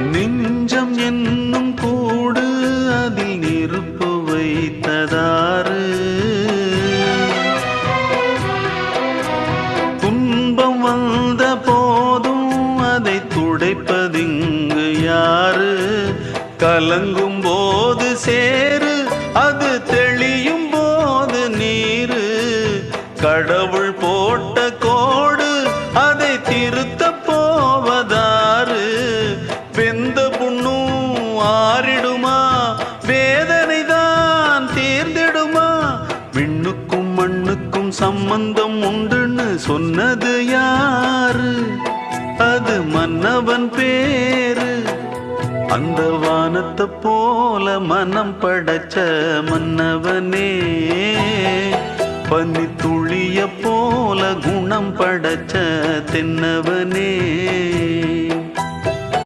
நெஞ்சம் என்னும் கூடு அதில் நெருப்பு வைத்ததாறு, துன்பம் வந்த போதும் அதை துடைப்பதிங்கு யாரு? கலங்கும் போது சேரு, அது தெளியும் போது நீரு. கடவுள் போட்ட கோடு அதை திருத்த போவதாறு? வெந்த புண்ணும் ஆறிடுமா? வேதனை தான் தீர்ந்திடுமா? விண்ணுக்கும் மண்ணுக்கும் சம்பந்தம் உண்டுன்னு சொன்னது யாரு? அது மன்னவன் பேரு. அந்த வானத்தை போல மனம் படைச்ச மன்னவனே, பனி துளிய போல குணம் படைச்ச தென்னவனே.